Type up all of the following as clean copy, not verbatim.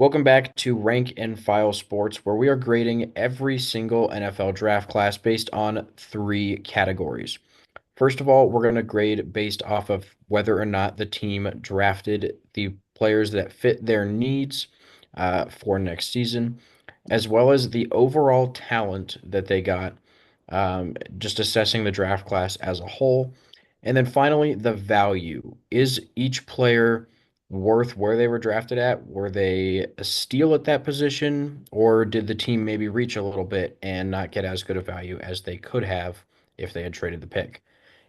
Welcome back to Rank and File Sports, where we are grading every single NFL draft class based on three categories. First of all, we're going to grade based off of whether or not the team drafted the players that fit their needs for next season, as well as the overall talent that they got, just assessing the draft class as a whole. And then finally, the value. Is each player worth where they were drafted at? Were they a steal at that position, or did the team maybe reach a little bit and not get as good a value as they could have if they had traded the pick?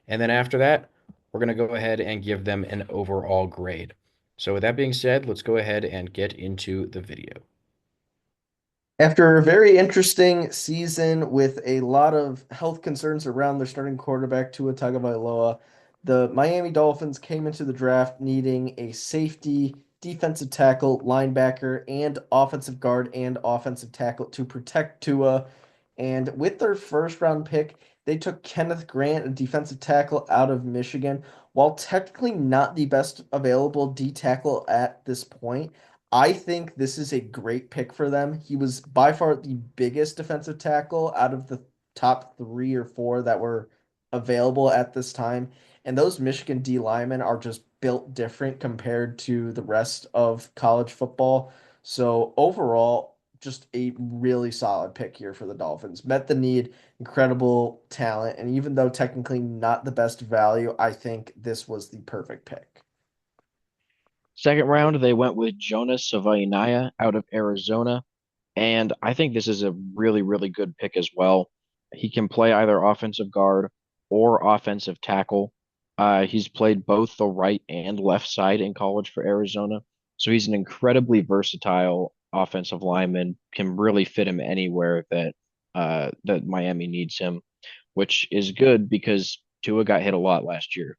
And then after that, we're going to go ahead and give them an overall grade. So with that being said, let's go ahead and get into the video. After a very interesting season with a lot of health concerns around their starting quarterback, Tua Tagovailoa, the Miami Dolphins came into the draft needing a safety, defensive tackle, linebacker, and offensive guard and offensive tackle to protect Tua. And with their first round pick, they took Kenneth Grant, a defensive tackle out of Michigan. While technically not the best available D tackle at this point, I think this is a great pick for them. He was by far the biggest defensive tackle out of the top three or four that were available at this time. And those Michigan D linemen are just built different compared to the rest of college football. So overall, just a really solid pick here for the Dolphins. Met the need, incredible talent. And even though technically not the best value, I think this was the perfect pick. Second round, they went with Jonas Savaiinaia out of Arizona. And I think this is a really, really good pick as well. He can play either offensive guard or offensive tackle. He's played both the right and left side in college for Arizona. So he's an incredibly versatile offensive lineman, can really fit him anywhere that Miami needs him, which is good because Tua got hit a lot last year.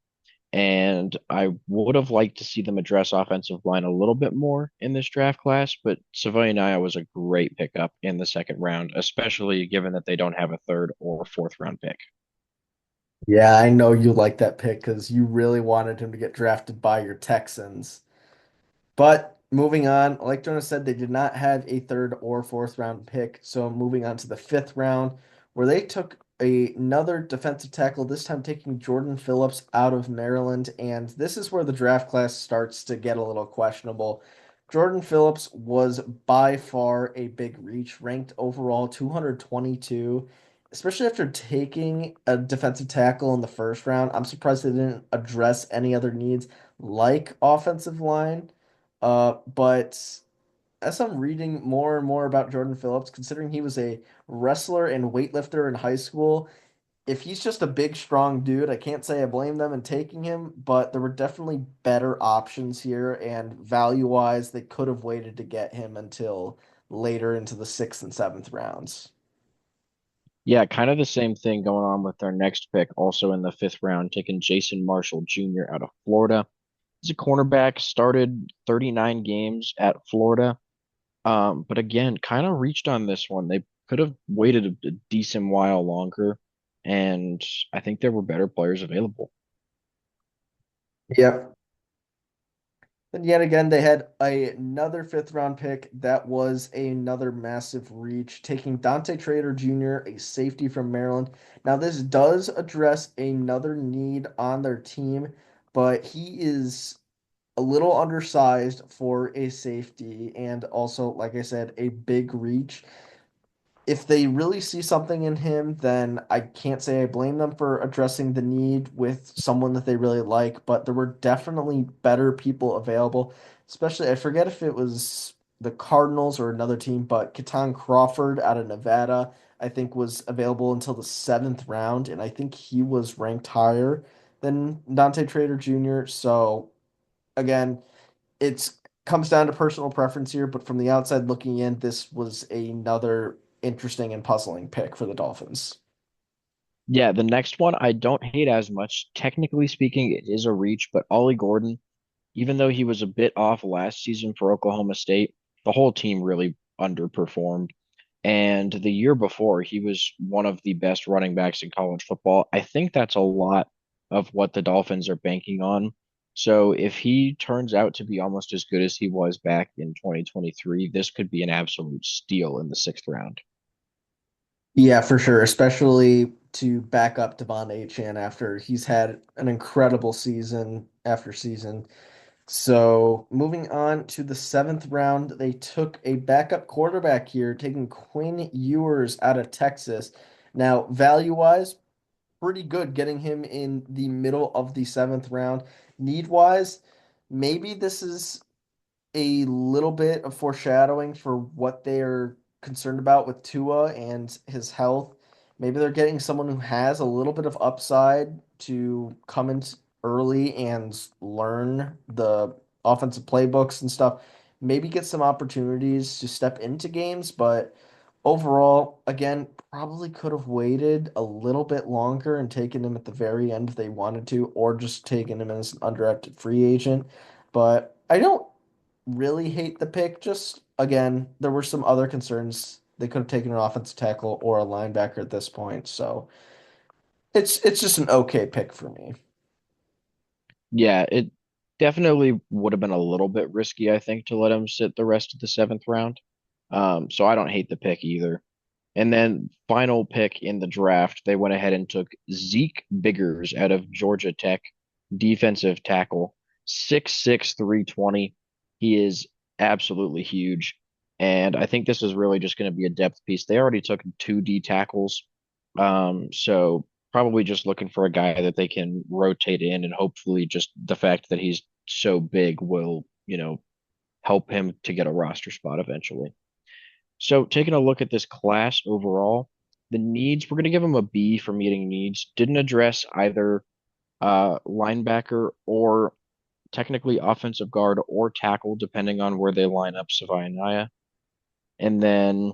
And I would have liked to see them address offensive line a little bit more in this draft class, but Savaiinaia was a great pickup in the second round, especially given that they don't have a third or fourth round pick. Yeah, I know you like that pick because you really wanted him to get drafted by your Texans. But moving on, like Jonas said, they did not have a third or fourth round pick. So moving on to the fifth round, where they took another defensive tackle, this time taking Jordan Phillips out of Maryland. And this is where the draft class starts to get a little questionable. Jordan Phillips was by far a big reach, ranked overall 222, especially after taking a defensive tackle in the first round. I'm surprised they didn't address any other needs like offensive line. But as I'm reading more and more about Jordan Phillips, considering he was a wrestler and weightlifter in high school, if he's just a big, strong dude, I can't say I blame them in taking him, but there were definitely better options here, and value-wise, they could have waited to get him until later into the sixth and seventh rounds. Yeah, kind of the same thing going on with their next pick, also in the fifth round, taking Jason Marshall Jr. out of Florida. He's a cornerback, started 39 games at Florida. But again, kind of reached on this one. They could have waited a decent while longer, and I think there were better players available. Yep. And yet again, they had another fifth round pick that was another massive reach, taking Dante Trader Jr., a safety from Maryland. Now, this does address another need on their team, but he is a little undersized for a safety and also, like I said, a big reach. If they really see something in him, then I can't say I blame them for addressing the need with someone that they really like, but there were definitely better people available. Especially, I forget if it was the Cardinals or another team, but Keaton Crawford out of Nevada, I think was available until the seventh round, and I think he was ranked higher than Dante Trader Jr. So again, it's comes down to personal preference here, but from the outside looking in, this was another interesting and puzzling pick for the Dolphins. Yeah, the next one I don't hate as much. Technically speaking, it is a reach, but Ollie Gordon, even though he was a bit off last season for Oklahoma State, the whole team really underperformed. And the year before, he was one of the best running backs in college football. I think that's a lot of what the Dolphins are banking on. So if he turns out to be almost as good as he was back in 2023, this could be an absolute steal in the sixth round. Yeah, for sure, especially to back up Devon Achane after he's had an incredible season after season. So moving on to the seventh round, they took a backup quarterback here, taking Quinn Ewers out of Texas. Now, value-wise, pretty good getting him in the middle of the seventh round. Need-wise, maybe this is a little bit of foreshadowing for what they're concerned about with Tua and his health. Maybe they're getting someone who has a little bit of upside to come in early and learn the offensive playbooks and stuff. Maybe get some opportunities to step into games, but overall, again, probably could have waited a little bit longer and taken him at the very end if they wanted to, or just taken him as an undrafted free agent. But I don't really hate the pick. Just again, there were some other concerns. They could have taken an offensive tackle or a linebacker at this point. So it's just an okay pick for me. Yeah, it definitely would have been a little bit risky, I think, to let him sit the rest of the seventh round. So I don't hate the pick either. And then final pick in the draft, they went ahead and took Zeke Biggers out of Georgia Tech, defensive tackle, 6'6", 320. He is absolutely huge. And I think this is really just going to be a depth piece. They already took two D tackles. So probably just looking for a guy that they can rotate in, and hopefully just the fact that he's so big will, help him to get a roster spot eventually. So taking a look at this class overall, the needs, we're going to give them a B for meeting needs. Didn't address either linebacker or technically offensive guard or tackle, depending on where they line up Savaianaya. And then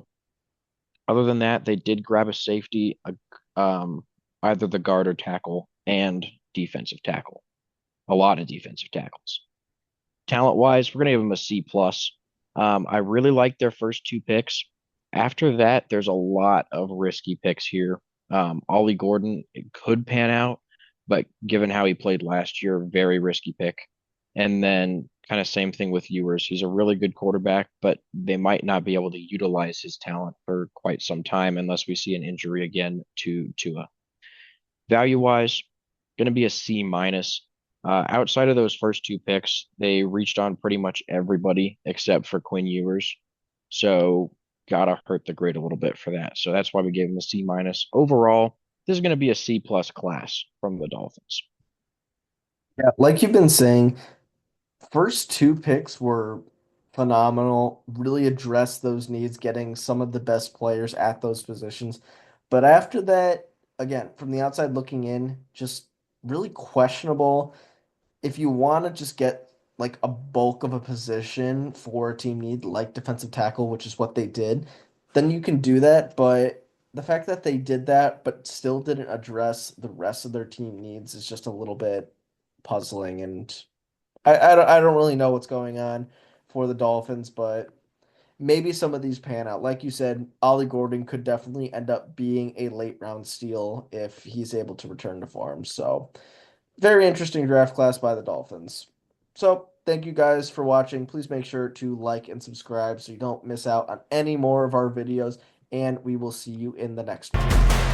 other than that, they did grab a safety, either the guard or tackle, and defensive tackle. A lot of defensive tackles. Talent wise, we're gonna give them a C plus. I really like their first two picks. After that, there's a lot of risky picks here. Ollie Gordon, it could pan out, but given how he played last year, very risky pick. And then kind of same thing with Ewers. He's a really good quarterback, but they might not be able to utilize his talent for quite some time unless we see an injury again to Tua. Value wise, going to be a C minus. Outside of those first two picks, they reached on pretty much everybody except for Quinn Ewers. So gotta hurt the grade a little bit for that. So that's why we gave him a C minus. Overall, this is going to be a C plus class from the Dolphins. Yeah, like you've been saying, first two picks were phenomenal, really addressed those needs, getting some of the best players at those positions. But after that, again, from the outside looking in, just really questionable. If you want to just get like a bulk of a position for a team need, like defensive tackle, which is what they did, then you can do that. But the fact that they did that, but still didn't address the rest of their team needs is just a little bit puzzling. And I don't really know what's going on for the Dolphins, but maybe some of these pan out. Like you said, Ollie Gordon could definitely end up being a late round steal if he's able to return to form. So very interesting draft class by the Dolphins. So, thank you guys for watching. Please make sure to like and subscribe so you don't miss out on any more of our videos, and we will see you in the next one.